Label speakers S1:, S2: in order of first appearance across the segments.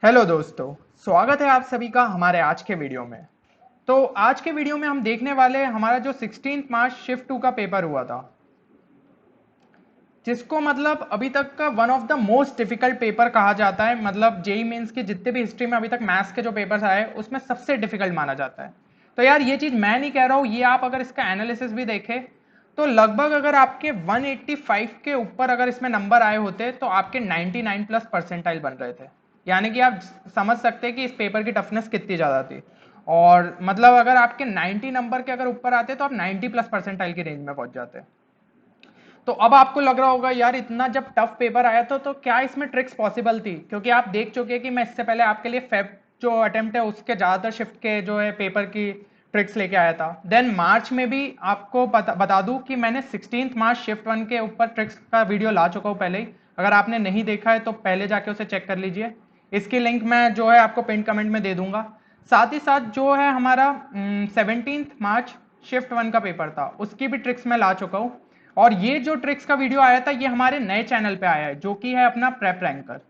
S1: Hello दोस्तों, स्वागत है आप सभी का हमारे आज के वीडियो में। तो आज के वीडियो में हम देखने वाले हैं हमारा जो 16 मार्च शिफ्ट 2 का पेपर हुआ था, जिसको मतलब अभी तक का one of the most difficult paper कहा जाता है। मतलब जेई मेंस के जितने भी हिस्ट्री में अभी तक मैथ्स के जो पेपर्स आए उसमें सबसे डिफिकल्ट माना जाता है। तो यार ये चीज मैं नहीं कह रहा हूँ, ये आप अगर इसका एनालिसिस भी देखें तो लगभग अगर आपके 185 के ऊपर अगर इसमें नंबर आए होते तो आपके 99 प्लस परसेंटाइल बन रहे थे। यानी कि आप समझ सकते हैं कि इस पेपर की टफनेस कितनी ज्यादा थी। और मतलब अगर आपके 90 नंबर के अगर ऊपर आते तो आप 90 प्लस परसेंटाइल की रेंज में पहुंच जाते। तो अब आपको लग रहा होगा यार इतना जब टफ पेपर आया था तो क्या इसमें ट्रिक्स पॉसिबल थी, क्योंकि आप देख चुके हैं कि मैं इससे पहले आपके लिए फेब जो अटेम्प्ट है उसके ज्यादातर शिफ्ट के जो है पेपर की ट्रिक्स लेके आया था। देन मार्च में भी आपको बता दूं कि मैंने 16 मार्च शिफ्ट 1 के ऊपर ट्रिक्स का वीडियो ला चुका हूं पहले ही। अगर आपने नहीं देखा है तो पहले जाके उसे चेक कर लीजिए। इसकी लिंक मैं जो है आपको पिन कमेंट में दे दूंगा। साथ ही साथ जो है हमारा 17 मार्च शिफ्ट 1 का पेपर था उसकी भी ट्रिक्स मैं ला चुका हूं। और ये जो ट्रिक्स का वीडियो आया था ये हमारे नए चैनल पे आया है जो कि है अपना प्रेप रैंकर।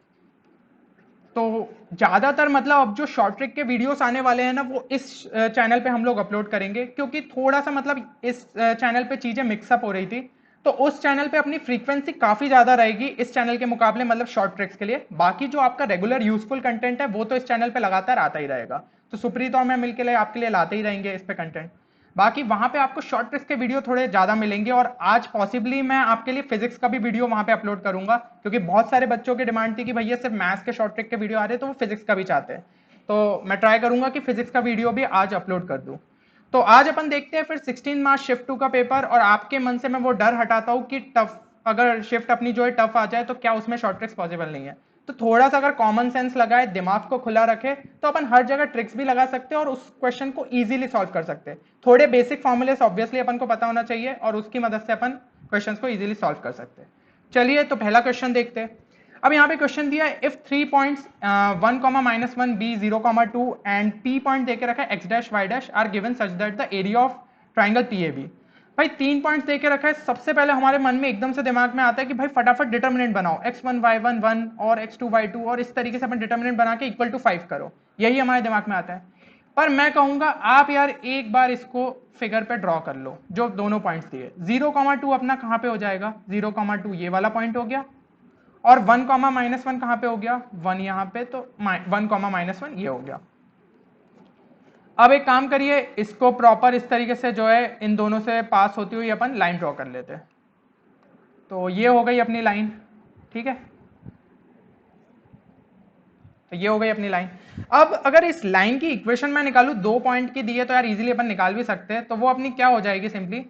S1: तो ज्यादातर मतलब अब जो शॉर्ट ट्रिक के वीडियोस आने वाले हैं ना वो इस चैनल पे हम लोग अपलोड करेंगे, क्योंकि थोड़ा सा मतलब इस चैनल पे चीजें मिक्सअप हो रही थी। तो उस चैनल पे अपनी फ्रीक्वेंसी काफी ज्यादा रहेगी इस चैनल के मुकाबले, मतलब शॉर्ट ट्रिक्स के लिए। बाकी जो आपका रेगुलर यूजफुल कंटेंट है वो तो इस चैनल पे लगातार आता ही रहेगा। तो सुप्रीत और मैं मिलकर आपके लिए लाते ही रहेंगे इस पे कंटेंट। बाकी वहां पे आपको शॉर्ट ट्रिक्स के वीडियो थोड़े ज्यादा मिलेंगे, और आज पॉसिबली मैं आपके लिए फिजिक्स का भी वीडियो वहां पे अपलोड करूंगा, क्योंकि बहुत सारे बच्चों की डिमांड थी कि भैया सिर्फ मैथ्स के शॉर्ट ट्रिक के वीडियो आ रहे हैं तो वो फिजिक्स का भी चाहते हैं। तो मैं ट्राई करूंगा कि फिजिक्स का वीडियो भी आज अपलोड कर दूं। तो आज अपन देखते हैं फिर 16 मार्च शिफ्ट 2 का पेपर, और आपके मन से मैं वो डर हटाता हूं कि टफ अगर शिफ्ट अपनी जो है टफ आ जाए तो क्या उसमें शॉर्ट ट्रिक्स पॉसिबल नहीं है। तो थोड़ा सा अगर कॉमन सेंस लगाए, दिमाग को खुला रखे, तो अपन हर जगह ट्रिक्स भी लगा सकते हैं और उस क्वेश्चन को इजीली सॉल्व कर सकते हैं। थोड़े बेसिक फॉर्मूलेस ऑब्वियसली अपन को पता होना चाहिए और उसकी मदद से अपन क्वेश्चंस को इजीली सॉल्व कर सकते हैं। चलिए तो पहला क्वेश्चन देखते हैं। अब यहाँ पे क्वेश्चन दिया है if 3 points 1 comma -1 b 0 comma 2 and p point देके रखा है x dash y dash are given such that the area of triangle PAB। भाई 3 पॉइंट्स देके रखा है, सबसे पहले हमारे मन में एकदम से दिमाग में आता है कि भाई फटाफट डिटर्मिनेंट बनाओ, x1 y1 1 और x2 y2, और इस तरीके से अपन डिटर्मिनेंट बना के इक्वल टू 5 करो। यही हमारे दिमाग में आता है। पर मैं कहूंगा आप यार एक बार इसको फिगर पे ड्रॉ कर लो। जो दोनों पॉइंट्स दिए 0,2 अपना कहां पे हो जाएगा, 0,2 ये वाला पॉइंट हो गया, और 1,-1 कहां पे हो गया, 1 यहां पे, तो 1,-1 ये हो गया। अब एक काम करिए, इसको प्रॉपर इस तरीके से जो है इन दोनों से पास होती हुई अपन लाइन ड्रॉ कर लेते हैं। तो ये हो गई अपनी लाइन, ठीक है। तो ये हो गई अपनी लाइन। अब अगर इस लाइन की इक्वेशन मैं निकालूं, 2 पॉइंट की दी है तो यार इजीली अपन निकाल भी सकते हैं। तो वो अपनी क्या हो जाएगी, सिंपली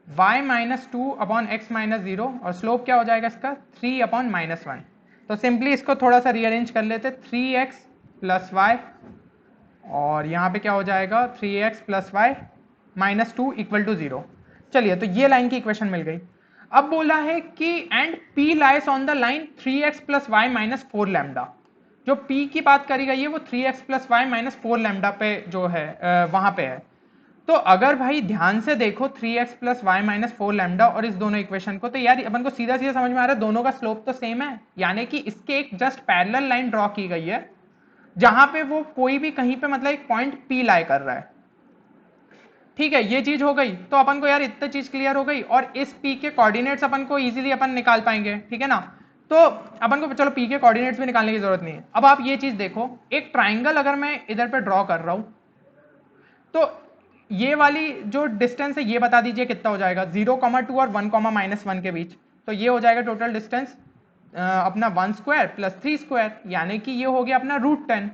S1: y-2/x-0, और स्लोप क्या हो जाएगा इसका 3/-1। तो सिंपली इसको थोड़ा सा रीअरेंज कर लेते, 3x प्लस वाई, और यहाँ पे क्या हो जाएगा 3x plus Y -2 equal to 0। चलिए तो ये लाइन की इक्वेशन मिल गई। अब बोला है कि and p lies on the line 3x plus y -4 lambda. जो p की बात करी गई है वो 3x प्लस वाई -4 लैम्डा पे जो है वहां पे है। तो अगर भाई ध्यान से देखो 3x प्लस वाई -4 लैम्डा और इस दोनों इक्वेशन को, तो यार अपन को सीधा सीधा समझ में आ रहा है दोनों का स्लोप तो सेम है। यानी कि इसके एक जस्ट पैरेलल लाइन ड्रॉ की गई है जहां पे वो कोई भी कहीं पे मतलब एक पॉइंट P लाई कर रहा है। ठीक है, ये चीज हो गई। तो अपन को यार इतनी चीज क्लियर हो गई, और इस P के कोऑर्डिनेट्स अपन को इजीली अपन निकाल पाएंगे, ठीक है ना। तो अपन को चलो P के कोऑर्डिनेट्स भी निकालने की जरूरत नहीं है। अब आप ये चीज देखो, एक ट्राइंगल अगर मैं इधर पे ड्रॉ कर रहा हूं तो ये वाली जो डिस्टेंस है ये बता दीजिए कितना हो जाएगा, 0,2 और 1,-1 के बीच। तो ये हो जाएगा टोटल डिस्टेंस अपना 1 स्क्वायर प्लस 3 स्क्वायर, यानी कि ये हो गया अपना √10।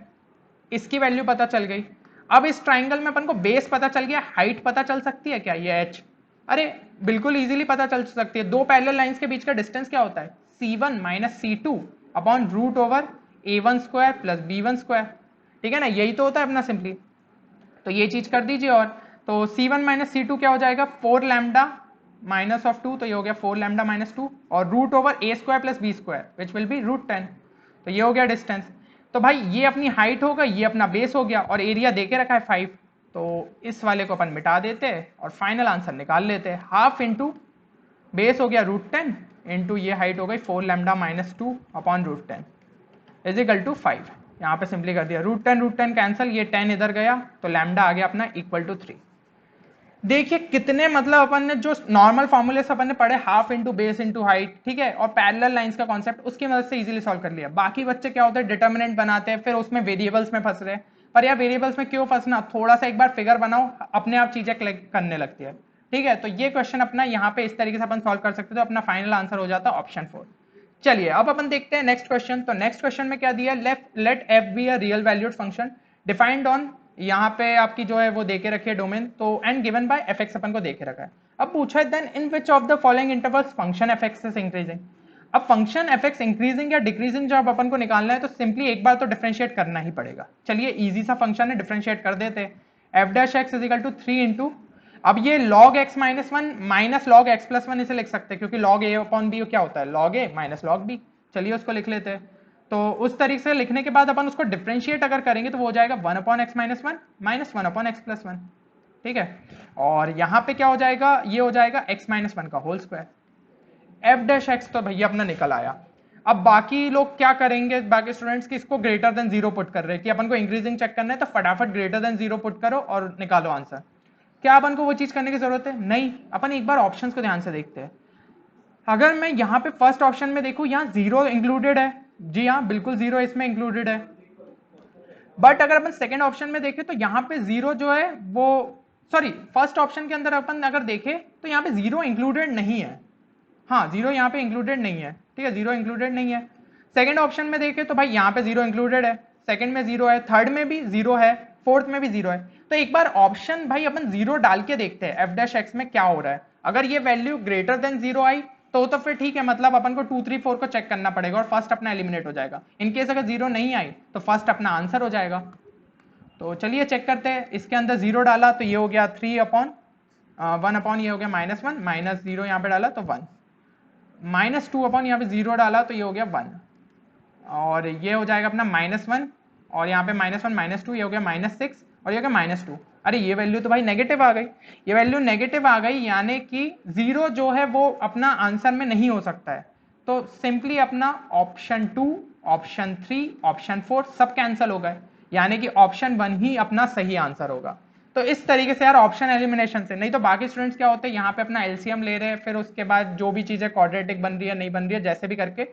S1: इसकी वैल्यू पता चल गई। अब इस ट्राइंगल में अपन को बेस पता चल गया, हाइट पता चल सकती है क्या, ये h। अरे बिल्कुल इजीली पता चल सकती है। दो पैरेलल लाइंस के बीच का डिस्टेंस क्या होता है, c1 minus c2 upon √a1 square plus b1 square. ठीक है ना, यही तो होता है अपना सिंपली। तो ये चीज कर दीजिए। और तो c1 माइनस c2 क्या हो जाएगा, 4 लैम्डा माइनस ऑफ 2, तो ये हो गया 4 लैम्डा माइनस 2, और √a square plus b square which will be √10। तो ये हो गया डिस्टेंस। तो भाई ये अपनी हाइट हो गई, ये अपना बेस हो गया, और एरिया देके रखा है 5। तो इस वाले को अपन मिटा देते हैं और फाइनल आंसर निकाल लेते हैं। हाफ इंटू बेस हो गया √10 इंटू ये हाइट हो गई 4 lambda minus 2 upon √10 is equal to 5। यहाँ पे सिंपली कर दिया, रूट टेन कैंसिल, ये 10 इधर गया तो लैम्डा आ गया अपना इक्वल टू 3। देखिए कितने मतलब अपन ने जो नॉर्मल फॉर्मूले से अपन ने पढ़े, half into base into height, ठीक है, और पैरेलल लाइंस का कॉन्सेप्ट, उसकी मदद से इजीली सॉल्व कर लिया। बाकी बच्चे क्या होते हैं, डिटर्मिनेंट बनाते हैं, फिर उसमें वेरिएबल्स में फंस रहे हैं। पर यार वेरिएबल्स में क्यों फंसना, थोड़ा सा एक बार फिगर बनाओ, अपने आप चीजें कलेक्ट करने लगती है। ठीक है, तो ये क्वेश्चन अपना यहाँ पे इस तरीके से अपन सॉल्व कर सकते, तो अपना फाइनल आंसर हो जाता ऑप्शन 4। चलिए अब अपन देखते हैं नेक्स्ट क्वेश्चन। तो नेक्स्ट क्वेश्चन में क्या दिया, let f be a real valued function defined on, यहाँ पे आपकी जो है वो देके रखी है डोमेन, तो and given by f x अपन को देके रखा है। अब पूछा है then in which of the following intervals function f x is increasing. अब फंक्शन एफ एक्स इंक्रीजिंग या डिक्रीजिंग जब अपन को निकालना है तो सिंपली एक बार तो डिफरेंशिएट करना ही पड़ेगा। चलिए इजी सा फंक्शन है, डिफरेंशिएट कर देते हैं। F dash x is equal to 3 into, अब ये log x minus one minus log x plus one इसे लिख सकते हैं, क्योंकि log a अपॉन बी क्या होता है, log a minus log b। चलिए उसको लिख लेते हैं। तो उस तरीके से लिखने के बाद अपन उसको डिफरेंशिएट अगर करेंगे तो वो हो जाएगा 1 upon x minus one minus 1 upon x plus one. ठीक है, और यहाँ पे क्या हो जाएगा, ये हो जाएगा x माइनस वन का whole square. F dash x तो भैया अपना निकल आया। अब बाकी लोग क्या करेंगे, बाकी स्टूडेंट्स की इसको ग्रेटर देन जीरो पुट कर रहे हैं कि अपन को इंक्रीजिंग चेक करना है, तो फटाफट ग्रेटर देन जीरो पुट करो और निकालो आंसर। क्या अपन को वो चीज करने की जरूरत है, नहीं। अपन एक बार ऑप्शंस को ध्यान से देखते हैं। अगर मैं यहाँ पे फर्स्ट ऑप्शन में देखूं, यहाँ जीरो इंक्लूडेड है, जी हाँ बिल्कुल जीरो इसमें इंक्लूडेड है। बट अगर अपन सेकंड ऑप्शन में देखें तो यहाँ पे जीरो जो है वो, सॉरी फर्स्ट ऑप्शन के अंदर अपन अगर देखें तो यहाँ पे जीरो इंक्लूडेड नहीं है। हाँ जीरो यहाँ पे इंक्लूडेड नहीं है, ठीक है, जीरो इंक्लूडेड नहीं है। सेकंड ऑप्शन में देखें तो भाई यहाँ पे जीरो इंक्लूडेड है, सेकंड में जीरो है, थर्ड में भी जीरो है, फोर्थ में भी जीरो है। तो एक बार ऑप्शन भाई अपन जीरो डाल के देखते हैं एफ डैश एक्स में क्या हो रहा है। अगर ये वैल्यू ग्रेटर देन जीरो आई तो फिर ठीक है, मतलब अपन को 2 3 4 को चेक करना पड़ेगा और फर्स्ट अपना एलिमिनेट हो जाएगा। इनकेस अगर जीरो नहीं आई तो फर्स्ट अपना आंसर हो जाएगा। तो चलिए चेक करते हैं, इसके अंदर जीरो डाला तो ये हो गया 3 अपॉन 1 अपॉन ये हो गया माइनस वन, माइनस जीरो यहाँ पे डाला तो 1, माइनस 2 अपॉन यहाँ पे जीरो डाला तो ये हो गया 1, और ये हो जाएगा अपना माइनस वन, और यहाँ पे माइनस वन माइनस टू, ये हो गया माइनस 6, और ये हो गया माइनस 2। अरे ये वैल्यू तो भाई नेगेटिव आ गई, ये वैल्यू नेगेटिव आ गई, यानी कि जीरो जो है वो अपना आंसर में नहीं हो सकता है। तो सिंपली अपना ऑप्शन 2, ऑप्शन 3, ऑप्शन 4 सब कैंसिल हो गए, यानी कि ऑप्शन 1 ही अपना सही आंसर होगा। तो इस तरीके से यार ऑप्शन एलिमिनेशन से, नहीं तो बाकी स्टूडेंट्स क्या होते हैं, यहाँ पे अपना एलसीएम ले रहे हैं, फिर उसके बाद जो भी चीजें क्वाड्रेटिक बन रही है नहीं बन रही है, जैसे भी करके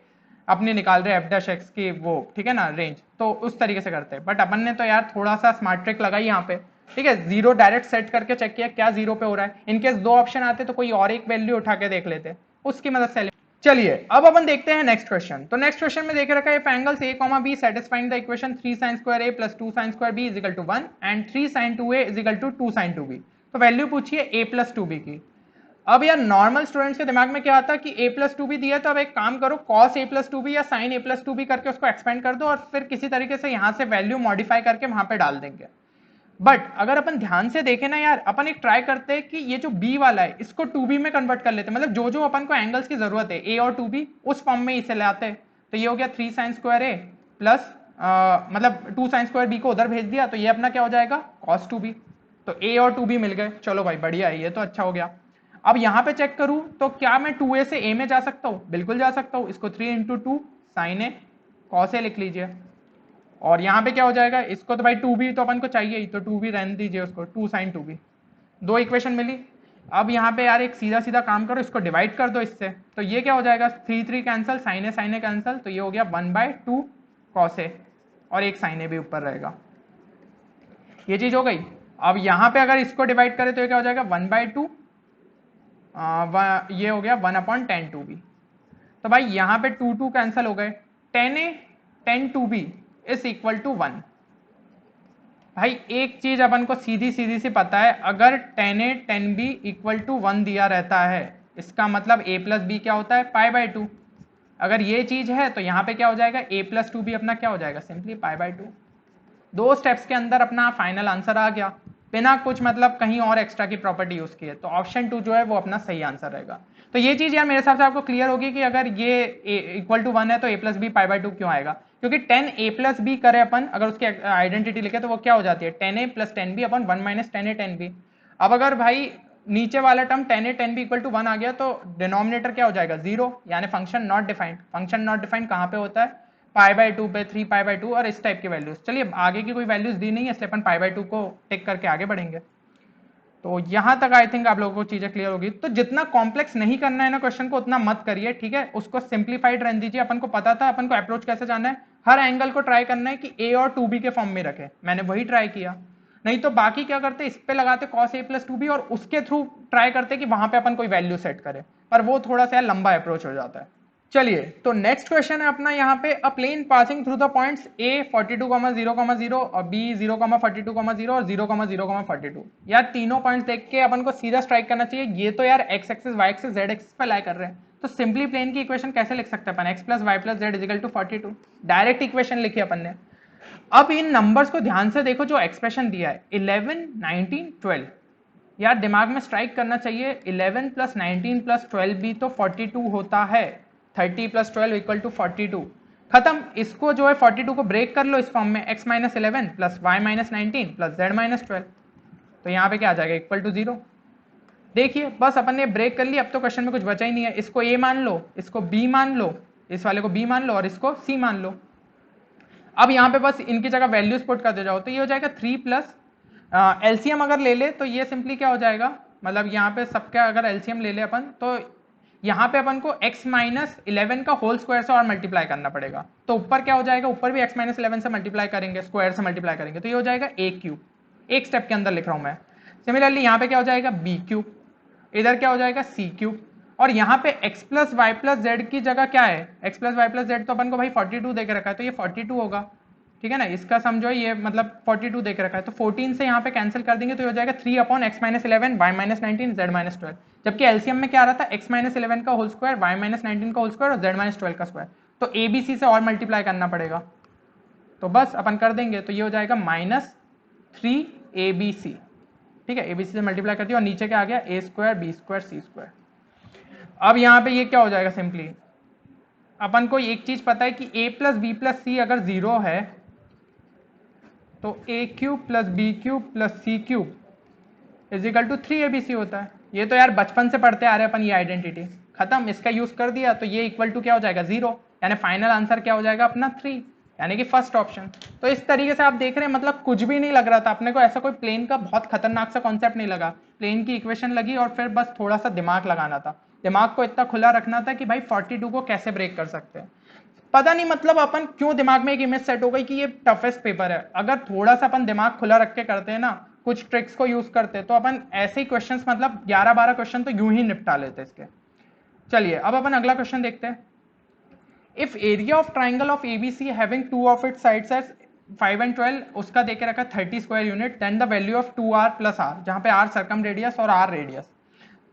S1: अपने निकाल रहे एफ डैश एक्स की वो, ठीक है ना, रेंज, तो उस तरीके से करते हैं। बट अपन ने तो यार थोड़ा सा स्मार्ट ट्रिक लगाई यहाँ पे, ठीक है, जीरो डायरेक्ट सेट करके चेक किया क्या जीरो पे हो रहा है। इनकेस दो ऑप्शन आते तो कोई और एक वैल्यू उठा के देख लेते, उसकी मदद से। चलिए अब अपन देखते हैं नेक्स्ट क्वेश्चन। तो नेक्स्ट क्वेश्चन में देख रखा है, angles a, b satisfying the equation 3 sin square a plus 2 sin square b is equal to 1 and 3 sin 2a is equal to 2 sin 2b। तो वैल्यू पूछिए a plus 2b की। अब यार नॉर्मल स्टूडेंट्स के दिमाग में क्या आता है कि a plus 2b दिया, तो अब एक काम करो, cos a plus 2b या sin a plus 2b करके उसको एक्सपेंड कर दो और फिर किसी तरीके से यहाँ से वैल्यू मॉडिफाई करके वहां पे डाल देंगे। बट अगर अपन ध्यान से देखें ना यार, अपन एक ट्राई करते हैं कि ये जो b वाला है इसको 2b में कन्वर्ट कर लेते हैं, मतलब जो जो अपन को एंगल्स की जरूरत है a और 2b उस फॉर्म में इसे लाते हैं। तो ये हो गया 3 sin square a प्लस मतलब 2 sin square b को उधर भेज दिया, तो ये अपना क्या हो जाएगा cos 2b। तो a और 2b मिल गए, चलो भाई बढ़िया है, ये तो अच्छा हो गया। अब यहाँ पे चेक करूं तो क्या मैं 2a से a में जा सकता हूँ, बिल्कुल जा सकता हूँ। इसको 3 into 2 sign A cos A लिख लीजिए, और यहाँ पे क्या हो जाएगा, इसको तो भाई 2b तो अपन को चाहिए ही, तो 2b रहने दीजिए, उसको 2 sin 2b। दो इक्वेशन मिली। अब यहाँ पे यार एक सीधा सीधा काम करो, इसको डिवाइड कर दो इससे, तो ये क्या हो जाएगा 3 3 कैंसिल, साइन ए कैंसिल, तो ये हो गया 1/2 कॉस ए, और एक साइन ए भी ऊपर रहेगा, ये चीज हो गई। अब यहाँ पे अगर इसको डिवाइड करें तो ये क्या हो जाएगा 1/2, ये हो गया 1/10 2b। तो भाई यहाँ पे 2 2 कैंसिल हो गए, 10a 10 2b is equal to 1। भाई एक चीज अपन को सीधी सीधी सी पता है, अगर 10a 10b इक्वल टू 1 दिया रहता है, इसका मतलब a प्लस बी क्या होता है π/2। अगर ये चीज है तो यहाँ पे क्या हो जाएगा a प्लस 2b अपना क्या हो जाएगा सिंपली π/2। दो स्टेप्स के अंदर अपना फाइनल आंसर आ गया, बिना कुछ मतलब कहीं और एक्स्ट्रा की प्रॉपर्टी यूज की है। तो ऑप्शन 2 जो है वो अपना सही आंसर रहेगा। तो ये चीज यार मेरे हिसाब से आपको क्लियर होगी कि अगर ये इक्वल टू 1 है तो a प्लस बी π/2 क्यों आएगा, क्योंकि 10a प्लस बी करे अपन, अगर उसकी आइडेंटिटी लिखे तो वो क्या हो जाती है 10a प्लस 10b अपन 1 माइनस 10a 10b। अब अगर भाई नीचे वाला term 10a 10b equal to 1 आ गया तो डिनोमिनेटर क्या हो जाएगा 0, यानी function not defined. Function not defined कहाँ पे होता है, π/2 पे 3π/2 और इस टाइप की वैल्यूज। चलिए आगे की कोई वैल्यूज दी नहीं है इसलिए अपन π/2 को टिक करके आगे बढ़ेंगे। तो यहां तक आई थिंक आप लोगों को चीजें क्लियर होगी। तो जितना कॉम्प्लेक्स नहीं करना है ना क्वेश्चन को उतना मत करिए, ठीक है, उसको सिंप्लीफाइड रहने दीजिए। अपन को पता था अपन को अप्रोच कैसे जाना है, हर एंगल को ट्राई करना है कि ए और 2b के फॉर्म में रखे, मैंने वही ट्राई किया। नहीं तो बाकी क्या करते, इस पे लगाते cos a + 2b और उसके थ्रू ट्राई करते कि वहां पे अपन कोई वैल्यू सेट करे, पर वो थोड़ा सा लंबा अप्रोच हो जाता है। चलिए तो नेक्स्ट क्वेश्चन है अपना यहाँ पे, a plane passing through the points a 42,0,0 और b 0,42,0 और 0,0,42। यार तीनों पॉइंट्स देख के अपन को सीधा स्ट्राइक करना चाहिए। ये तो यार x axis y axis z axis पे लाई कर रहे हैं, तो सिंपली प्लेन की इक्वेशन कैसे लिख सकते हैं अपन, x + y + z = 42। Direct equation लिखी अपन ने। अब इन नंबर्स को ध्यान से देखो, जो एक्सप्रेशन दिया है 11, 19, 12, यार दिमाग में स्ट्राइक करना चाहिए। 11 + 19 + 12 भी तो 42 होता है, 30 + 12 = 42। खत्म। इसको जो है 42 को ब्रेक कर लो इस फॉर्म में, x - 11 + y - 19 + z - 12, तो यहाँ पे क्या आ जाएगा, = 0। देखिए बस अपन ने ब्रेक कर लिया, अब तो क्वेश्चन में कुछ बचा ही नहीं है। इसको a मान लो, इसको b मान लो, इस वाले को b मान लो और इसको c मान लो। अब यहाँ पे बस इनकी जगह वैल्यूज पुट करते जाओ, तो ये हो जाएगा 3 प्लस एलसीएम अगर ले ले तो ये सिंपली क्या हो जाएगा, मतलब यहाँ पे सबका अगर एलसीएम ले ले अपन, तो यहाँ पे अपन को x - 11 का होल स्क्वायर से और मल्टीप्लाई करना पड़ेगा। तो ऊपर क्या हो जाएगा, ऊपर भी x - 11 से मल्टीप्लाई करेंगे, स्क्वायर से मल्टीप्लाई करेंगे, तो ये हो जाएगा a³। एक स्टेप के अंदर लिख रहा हूं मैं। सिमिलरली यहाँ पे क्या हो जाएगा, b³, इधर क्या हो जाएगा c³, और यहाँ पे x + y + z की जगह क्या है, x + y + z तो अपन को भाई 42 दे के रखा है, तो ये 42 होगा, ठीक है ना। इसका समझो ये मतलब 42 दे के रखा है, तो 14 से यहाँ पे कैंसिल कर देंगे, तो हो जाएगा 3/x - 11 y - 19 z - 12। जबकि एलसीएम में क्या आ रहा था, x - 11 का होल स्क्वायर, y - 19 का होल स्क्वायर और z - 12 का स्क्वायर, तो ABC से और मल्टीप्लाई करना पड़ेगा। तो बस अपन कर देंगे, तो ये हो जाएगा -3ABC, ठीक है, ABC से मल्टीप्लाई कर दिया और नीचे क्या आ गया, a² b² c²। अब यहाँ पे ये क्या हो जाएगा, सिंपली अपन को एक चीज पता है कि a + b + c अगर 0 है तो a³ + b³ + c³ = 3abc होता है। ये तो यार बचपन से पढ़ते आ रहे हैं अपन, ये आइडेंटिटी खत्म, इसका यूज कर दिया तो ये इक्वल टू क्या हो जाएगा, 0, यानी फाइनल आंसर क्या हो जाएगा अपना 3, यानी कि फर्स्ट ऑप्शन। तो इस तरीके से आप देख रहे हैं, मतलब कुछ भी नहीं लग रहा था अपने को, ऐसा कोई प्लेन का बहुत खतरनाक सा कॉन्सेप्ट नहीं लगा, प्लेन की इक्वेशन लगी और फिर बस थोड़ा सा दिमाग लगाना था, दिमाग को इतना खुला रखना था कि भाई 42 को कैसे ब्रेक कर सकते हैं। पता नहीं मतलब अपन क्यों दिमाग में एक इमेज सेट हो गई कि ये टफेस्ट पेपर है। अगर थोड़ा सा अपन दिमाग खुला रख के करते हैं ना, कुछ ट्रिक्स को यूज करते हैं, तो अपन ऐसे ही क्वेश्चंस मतलब 11-12 क्वेश्चन तो यूं ही निपटा लेते इसके। चलिए अब अपन अगला क्वेश्चन देखते हैं। If area of triangle of ABC having two of its sides as 5 and 12, उसका देके रखा 30 square unit, then the value of 2r + r, जहां पे r सर्कम रेडियस और r रेडियस।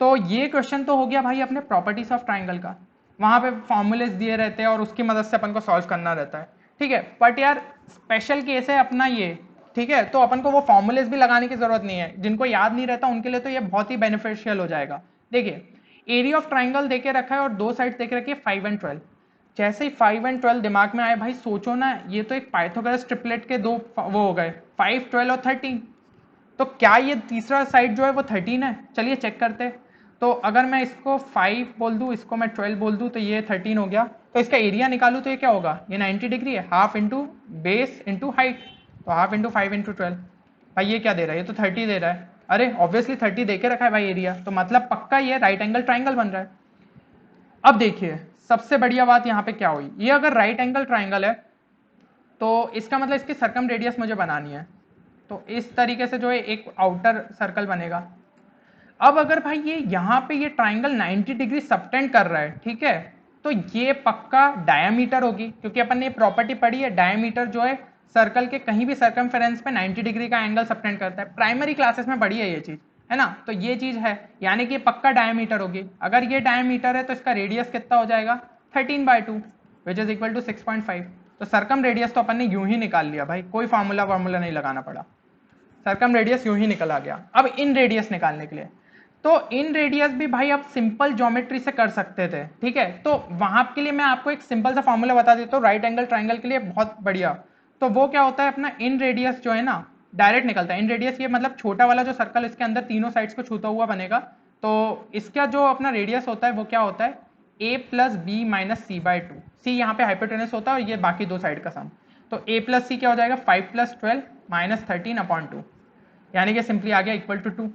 S1: तो ये क्वेश्चन तो हो गया भाई अपने प्रॉपर्टीज ऑफ ट्राइंगल का, वहां पे फॉर्मूलेस दिए रहते हैं और उसकी मदद से अपन को सॉल्व करना रहता है, ठीक है। बट यार स्पेशल केस है अपना ये, ठीक है, तो अपन को वो फॉर्मूलेस भी लगाने की जरूरत नहीं है, जिनको याद नहीं रहता उनके लिए तो ये बहुत ही बेनिफिशियल हो जाएगा। देखिए एरिया ऑफ ट्राइंगल देके रखा है और दो साइड देके रखी है 5 and 12। जैसे ही 5 and 12 दिमाग में आए, भाई सोचो ना, ये तो एक पाइथागोरस ट्रिपलेट के दो वो हो गए, 5, 12 और 13। तो क्या ये तीसरा साइड जो है वो 13 है, चलिए चेक करते हैं। तो अगर मैं इसको 5 बोल दूं, इसको मैं 12 बोल दूं, तो ये 13 हो गया। तो इसका एरिया निकालूं तो ये क्या होगा, ये 90 डिग्री है, half into base into height, तो हाफ इंटू 5 इंटू 12। भाई ये क्या दे रहा है, ये तो 30 दे रहा है। अरे ऑब्वियसली 30 दे के रखा है भाई एरिया, तो मतलब पक्का ये राइट एंगल ट्राइंगल बन रहा है। अब देखिए सबसे बढ़िया बात यहाँ पे क्या हुई, ये अगर राइट एंगल ट्राइंगल है तो इसका मतलब इसकी सर्कम रेडियस मुझे बनानी है, तो इस तरीके से जो है एक आउटर सर्कल बनेगा। अब अगर भाई ये यहाँ पे ये ट्राइंगल 90 डिग्री सबटेंड कर रहा है, ठीक है, तो ये पक्का डायमीटर होगी, क्योंकि अपन ने ये प्रॉपर्टी पढ़ी है, डायमीटर जो है सर्कल के कहीं भी सर्कमफेरेंस पे 90 डिग्री का एंगल सबटेंड करता है, प्राइमरी क्लासेस में पढ़ी है ये चीज, है ना। तो ये चीज है, यानी कि पक्का डायमीटर होगी। अगर ये डायमीटर है तो इसका रेडियस कितना हो जाएगा, 13/2 विच इज इक्वल टू 6.5। तो सर्कम रेडियस तो अपन ने यूं ही निकाल लिया भाई, कोई फार्मूला नहीं लगाना पड़ा, सर्कम रेडियस यूं ही निकल आ गया। अब इन रेडियस निकालने के लिए, तो इन रेडियस भी भाई आप सिंपल ज्योमेट्री से कर सकते थे, ठीक है। तो वहां के लिए मैं आपको एक सिंपल सा फॉर्मूला बता देता हूँ राइट एंगल ट्राइंगल के लिए, बहुत बढ़िया। तो वो क्या होता है अपना, इन रेडियस जो है ना डायरेक्ट निकलता है। इन रेडियस ये मतलब छोटा वाला जो सर्कल इसके अंदर तीनों साइड्स को छूता हुआ बनेगा, तो इसका जो अपना रेडियस होता है वो क्या होता है, a plus b minus c by two, c यहाँ पे हाइपोटेनस होता है और ये बाकी दो साइड का सम, तो a प्लस सी क्या हो जाएगा 5 प्लस 12 माइनस 13 अपॉन 2, यानी कि सिंपली आ गया इक्वल टू 2।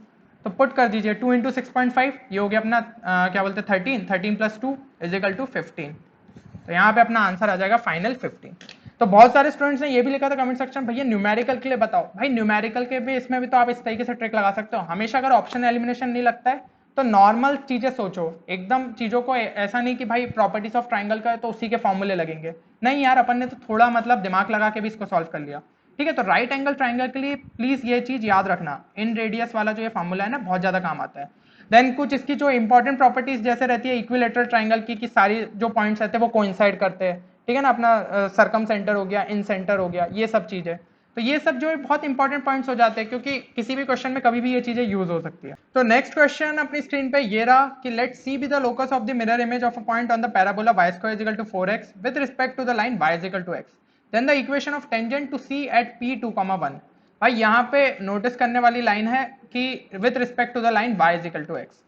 S1: तो पुट कर दीजिए 2 इंटू 6.5, ये हो गया अपना क्या बोलते हैं 13, 13 प्लस 2 इज इक्वल टू 15। तो यहाँ पे अपना आंसर आ जाएगा फाइनल 15। तो बहुत सारे स्टूडेंट्स ने ये भी लिखा था कमेंट सेक्शन, भैया न्यूमेरिकल के लिए बताओ। भाई न्यूमेरिकल के भी इसमें भी तो आप इस तरीके से ट्रिक लगा सकते हो, हमेशा अगर ऑप्शन एलिमिनेशन नहीं लगता है तो नॉर्मल चीजें सोचो, एकदम चीजों को ऐसा नहीं कि भाई प्रॉपर्टीज ऑफ ट्राइंगल का है तो उसी के फॉर्मूले लगेंगे, नहीं यार अपन ने तो थोड़ा मतलब दिमाग लगा के भी इसको सॉल्व कर लिया। ठीक है, तो राइट एंगल ट्राइंगल के लिए प्लीज ये चीज याद रखना, इन रेडियस वाला जो ये फॉर्मूला है ना बहुत ज्यादा काम आता है। देन कुछ इसकी जो इंपॉर्टेंट प्रॉपर्टीज जैसे रहती है इक्विलेटरल ट्राइंगल की कि सारी जो पॉइंट्स रहते हैं वो कोइंसाइड करते हैं, ठीक है ना, अपना सरकम सेंटर हो गया, इन सेंटर हो गया, ये सब चीजें, तो ये सब जो है बहुत इंपॉर्टेंट पॉइंट्स हो जाते हैं क्योंकि किसी भी क्वेश्चन में कभी भी ये चीजें यूज हो सकती है। तो नेक्स्ट क्वेश्चन अपनी स्क्रीन पे ये रहा कि let C be the locus of the mirror image of a point on the parabola y square is equal to 4x with respect to the line y is equal to x, then the equation of tangent to C at p2, 1। भाई यहाँ पे notice करने वाली line है कि with respect to the line y is equal to x।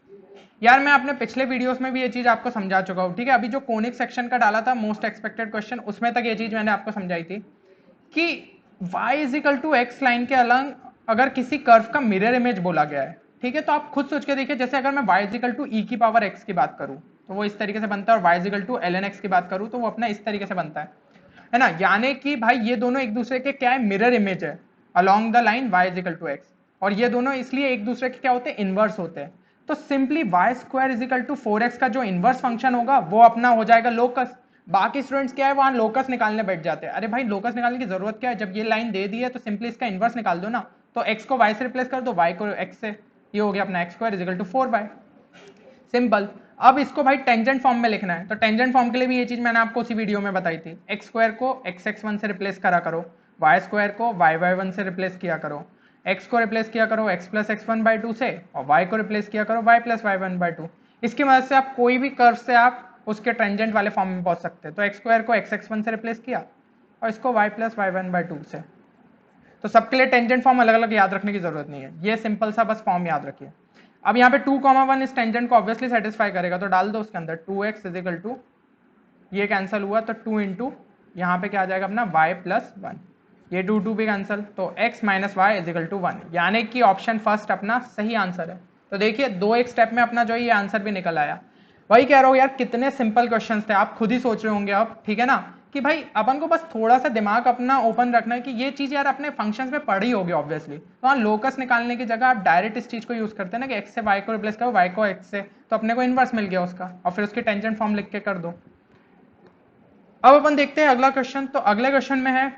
S1: यार मैं अपने पिछले वीडियोस में भी ये चीज आपको समझा चुका हूँ, ठीक है, अभी जो कोनिक सेक्शन का डाला था मोस्ट एक्सपेक्टेड क्वेश्चन उसमें तक ये चीज मैंने आपको समझाई थी कि y is equal to x line के अलग अगर किसी कर्व का मिरर इमेज बोला गया है, ठीक है, तो आप खुद सोच के देखिए, जैसे अगर मैं y इज इक्वल टू ई की पावर x की बात करूं तो वो इस तरीके से बनता है, और y is equal to ln x की बात करूं तो वो अपना इस तरीके से बनता है ना, यानी कि भाई ये दोनों एक दूसरे के क्या है, मिरर इमेज है along the line y is equal to x, और ये दोनों इसलिए एक दूसरे के क्या होते हैं, इनवर्स होते हैं। तो simply y square is equal to 4x का जो इनवर्स फंक्शन होगा वो अपना हो जाएगा लोकस। बाकी स्टूडेंट्स क्या है वहां लोकस निकालने बैठ जाते हैं, अरे भाई लोकस निकालने की जरूरत क्या है, जब ये लाइन दे दी है तो सिंपली इसका इनवर्स निकाल दो ना, तो x को y से रिप्लेस कर दो, y को x से, ये हो गया अपना x square is equal to 4y, simple. अब इसको भाई टेंजेंट फॉर्म में लिखना है, तो टेंजेंट फॉर्म के लिए भी ये चीज मैंने आपको उसी वीडियो में बताई थी, एक्स स्क्वायर को xx1 से रिप्लेस करा करो, y स्क्वायर को yy1 से रिप्लेस किया करो, x को रिप्लेस किया करो x प्लस x1 बाई 2 से, और y को रिप्लेस किया करो y प्लस y1 बाई 2। इसकी मदद से आप कोई भी कर्व से आप उसके टेंजेंट वाले फॉर्म में पहुंच सकते हैं। तो x स्क्वायर को xx1 से रिप्लेस किया और इसको y प्लस y1 बाई 2 से। तो सबके लिए टेंजेंट फॉर्म अलग अलग याद रखने की जरूरत नहीं है, ये सिंपल सा बस फॉर्म याद रखिए। अब यहाँ पे 2,1 इस टेंजेंट को ऑब्वियसली सेटिस्फाई करेगा, तो डाल दो उसके अंदर 2x इज इक्वल टू, ये कैंसिल हुआ तो 2 इंटू यहाँ पे क्या आ जाएगा अपना y प्लस 1, ये 2 भी कैंसिल, तो x minus y is equal to 1, यानी कि ऑप्शन फर्स्ट अपना सही आंसर है। तो देखिए दो एक स्टेप में अपना जो ये आंसर भी निकल आया। वही कह रहा हूँ यार कितने सिंपल क्वेश्चन थे, आप खुद ही सोच रहे होंगे अब, ठीक है ना, कि भाई अपन को बस थोड़ा सा दिमाग अपना ओपन रखना है कि ये चीज यार अपने फंक्शंस में पढ़ी होगी ऑब्वियसली, तो हाँ लोकस निकालने की जगह आप डायरेक्ट इस चीज को यूज करते हैं ना कि x से y को रिप्लेस करो, y को x से, तो अपने को इनवर्स मिल गया उसका, और फिर उसकी टेंजेंट फॉर्म लिख के कर दो। अब अपन देखते हैं अगला क्वेश्चन। तो अगले क्वेश्चन में है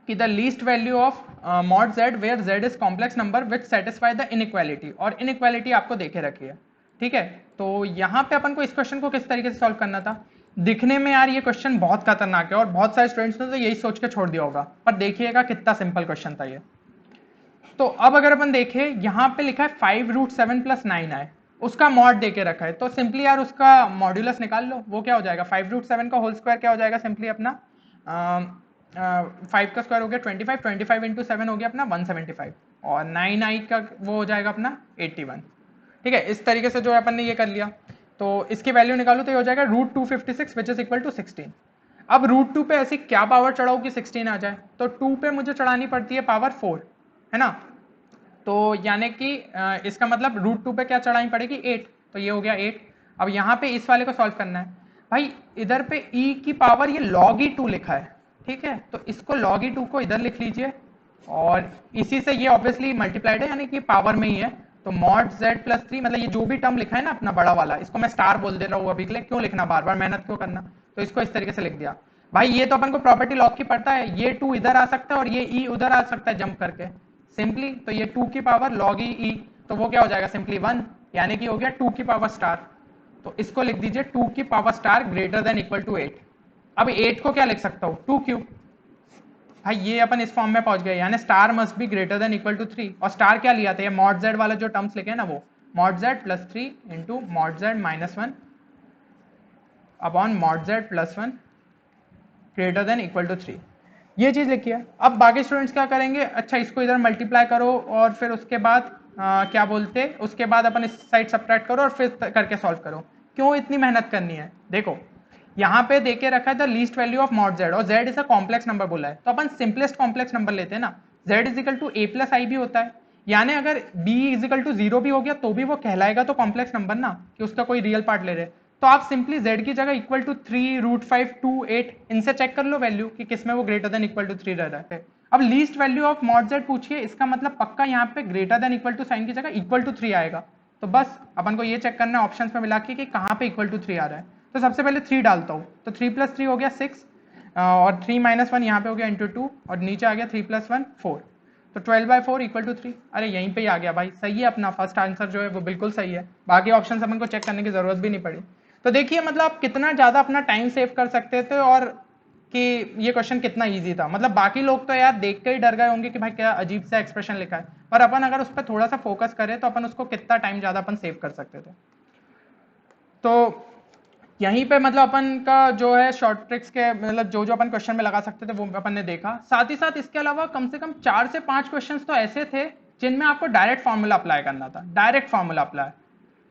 S1: कि the least value of mod z where z is complex number which satisfy the inequality, और इनइक्वालिटी आपको देखे रखी है, ठीक है। तो यहाँ पे अपन को इस क्वेश्चन को किस तरीके से सॉल्व करना था, दिखने में यार ये क्वेश्चन बहुत खतरनाक है और बहुत सारे स्टूडेंट्स ने तो यही सोच के छोड़ दिया होगा, पर देखिएगा कितना सिंपल क्वेश्चन था ये। तो अब अगर अपन देखें यहाँ पे लिखा है 5√7 प्लस 9 आए, उसका मॉड देके रखा है, तो सिंपली यार उसका मॉड्यूलस निकाल लो, वो क्या हो जाएगा 5√7 का होल स्क्वायर क्या हो जाएगा, सिंपली अपना 5 का स्क्वायर हो गया 25, 25 इंटू 7 हो गया अपना 175, और 9i का वो हो जाएगा अपना 81, ठीक है। इस तरीके से जो है अपन ने ये कर लिया, तो इसकी वैल्यू निकालो तो ये हो जाएगा √256 विच इज इक्वल टू 16। अब √2 पे ऐसी क्या पावर चढ़ाओ कि 16 आ जाए, तो 2 पे मुझे चढ़ानी पड़ती है पावर 4, है ना, तो यानी कि इसका मतलब √2 पे क्या चढ़ानी पड़ेगी 8, तो ये हो गया 8। अब यहाँ पे इस वाले को सॉल्व करना है, भाई इधर पे e की पावर ये log e2 लिखा है, ठीक है, तो इसको log e2 को इधर लिख लीजिए, और इसी से ये ऑब्वियसली मल्टीप्लाइड है यानी कि पावर में ही है, तो मॉड z प्लस 3, मतलब ये जो भी टर्म लिखा है ना अपना बड़ा वाला, इसको मैं स्टार बोल दे रहा हूँ अभी के लिए, क्यों लिखना बार बार, मेहनत क्यों करना, तो इसको इस तरीके से लिख दिया। भाई ये तो अपन को प्रॉपर्टी लॉग की पड़ता है, ये 2 इधर आ सकता है और ये e उधर आ सकता है जंप करके सिंपली, तो ये 2 की पावर log e, तो वो क्या हो जाएगा सिंपली 1, यानी कि हो गया 2 की पावर स्टार, तो इसको लिख दीजिए 2 की power star greater than equal to 8। अब 8 को क्या लिख सकता हूँ 2 क्यूब, भाई ये अपन इस फॉर्म में पहुंच गए, यानी star must be greater than equal to 3, और स्टार क्या लिया था, ये मॉड z वाला जो टर्म्स लिखे हैं ना, वो mod z plus 3 into mod z minus 1 upon mod z plus 1 greater than equal to 3, ये चीज लिखी है। अब बाकी स्टूडेंट्स क्या करेंगे, अच्छा इसको इधर मल्टीप्लाई करो और फिर उसके बाद क्या बोलते, उसके बाद अपन इस साइड सब्ट्रैक्ट करो और फिर करके सॉल्व करो, क्यों इतनी मेहनत करनी है? देखो यहाँ पे देके रखा है the least value of mod z और z is a complex number बोला है, तो अपन सिंपलेस्ट कॉम्प्लेक्स नंबर लेते हैं ना, z is equal to a plus i भी होता है, यानी अगर b इज इक्वल टू 0 भी हो गया तो भी वो कहलाएगा तो कॉम्प्लेक्स नंबर ना, कि उसका कोई रियल पार्ट ले रहे। तो आप सिंपली z की जगह इक्वल टू 3 रूट 5 2 8 इनसे चेक कर लो वैल्यू कि किसमें वो ग्रेटर देन इक्वल टू 3 रह रहा है। अब least value of mod z पूछिए, इसका मतलब पक्का यहाँ पे greater than equal to sign की जगह इक्वल टू 3 आएगा। तो बस अपन को ये चेक करना है ऑप्शन में मिला के कि कहाँ पे इक्वल टू 3 आ रहा है। तो सबसे पहले 3 डालता हूँ, तो 3 प्लस 3 हो गया 6 और 3 माइनस 1 यहाँ पे हो गया इंटू 2 और नीचे आ गया 3 प्लस 1 4, तो 12/4 इक्वल टू 3। अरे यहीं पे ही आ गया भाई, सही है अपना फर्स्ट आंसर जो है वो बिल्कुल सही है, बाकी ऑप्शन अपन को चेक करने की जरूरत भी नहीं पड़ी। तो देखिए मतलब आप कितना ज्यादा अपना टाइम सेव कर सकते थे और कि ये क्वेश्चन कितना इजी था। मतलब बाकी लोग तो यार देख के ही डर गए होंगे कि भाई क्या अजीब सा एक्सप्रेशन लिखा है, पर अपन अगर उस पर थोड़ा सा फोकस करें तो अपन उसको कितना टाइम ज्यादा अपन सेव कर सकते थे। तो यहीं पे मतलब अपन का जो है शॉर्ट ट्रिक्स के मतलब जो जो अपन क्वेश्चन में लगा सकते थे वो अपन ने देखा। साथ ही साथ इसके अलावा कम से कम 4 से 5 क्वेश्चंस तो ऐसे थे जिनमें आपको डायरेक्ट फॉर्मूला अप्लाई करना था, डायरेक्ट फॉर्मूला अप्लाई।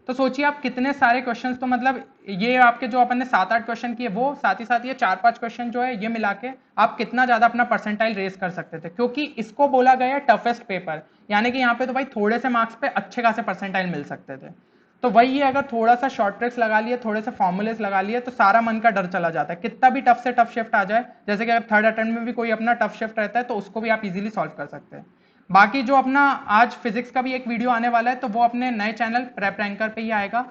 S1: तो सोचिए आप कितने सारे क्वेश्चंस, तो मतलब ये आपके जो अपन ने 7-8 क्वेश्चन किए वो, साथ ही साथ ये 4-5 क्वेश्चन जो है ये मिला के आप कितना ज्यादा अपना परसेंटाइल रेस कर सकते थे, क्योंकि इसको बोला गया है टफेस्ट पेपर, यानी कि यहाँ पे तो भाई थोड़े से मार्क्स पे अच्छे खासे परसेंटाइल मिल सकते थे। तो वही है, अगर थोड़ा सा शॉर्ट ट्रिक्स लगा लिए, थोड़े से फॉर्मुलेस लगा लिए तो सारा मन का डर चला जाता है, कितना भी टफ से टफ शिफ्ट आ जाए, जैसे कि अगर थर्ड अटेम्प्ट में भी कोई अपना टफ शिफ्ट रहता है तो उसको भी आप इजीली सॉल्व कर सकते हैं। बाकी जो अपना आज फिजिक्स का भी एक वीडियो आने वाला है तो वो अपने नए चैनल प्रेप रैंकर पे ही आएगा,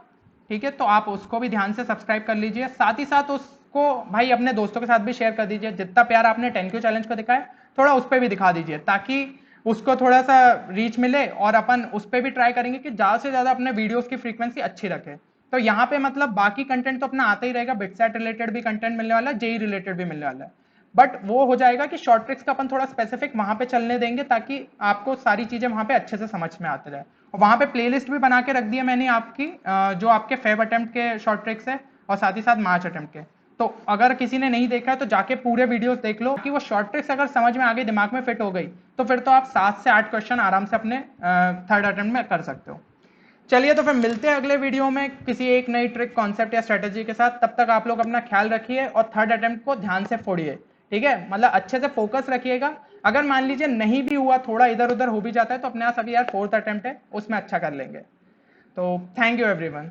S1: ठीक है, तो आप उसको भी ध्यान से सब्सक्राइब कर लीजिए। साथ ही साथ उसको भाई अपने दोस्तों के साथ भी शेयर कर दीजिए, जितना प्यार आपने 10Q चैलेंज को दिखाया थोड़ा उस पर भी दिखा दीजिए, ताकि उसको थोड़ा सा रीच मिले और अपन उस पर भी ट्राई करेंगे कि ज्यादा से ज्यादा अपने वीडियोस की फ्रीक्वेंसी अच्छी रखे। तो यहाँ पे मतलब बाकी कंटेंट तो अपना आता ही रहेगा, बिटसेट रिलेटेड भी कंटेंट मिलने वाला है, जेई रिलेटेड भी मिलने वाला है, बट वो हो जाएगा कि शॉर्ट ट्रिक्स का अपन थोड़ा स्पेसिफिक वहां पे चलने देंगे ताकि आपको सारी चीजें वहां पे अच्छे से समझ में आते रहे। और वहां पे प्लेलिस्ट भी बना के रख दी है मैंने आपकी, जो आपके फेब अटेम्प्ट के शॉर्ट ट्रिक्स है और साथ ही साथ मार्च अटेम्प्ट के। तो अगर किसी ने नहीं देखा है तो जाके पूरे वीडियोस देख लो कि वो शॉर्ट ट्रिक्स अगर समझ में आ गई, दिमाग में फिट हो गई, तो फिर तो आप 7 से 8 क्वेश्चन आराम से अपने थर्ड अटेम्प्ट में कर सकते हो। चलिए तो फिर मिलते हैं अगले वीडियो में किसी एक नई ट्रिक कॉन्सेप्ट या स्ट्रेटेजी के साथ। तब तक आप लोग अपना ख्याल रखिए और थर्ड अटेम्प्ट को ध्यान से फोड़िए, ठीक है, मतलब अच्छे से फोकस रखिएगा। अगर मान लीजिए नहीं भी हुआ, थोड़ा इधर उधर हो भी जाता है तो अपने यहाँ सभी यार फोर्थ अटेम्प्ट है उसमें अच्छा कर लेंगे। तो थैंक यू एवरीवन।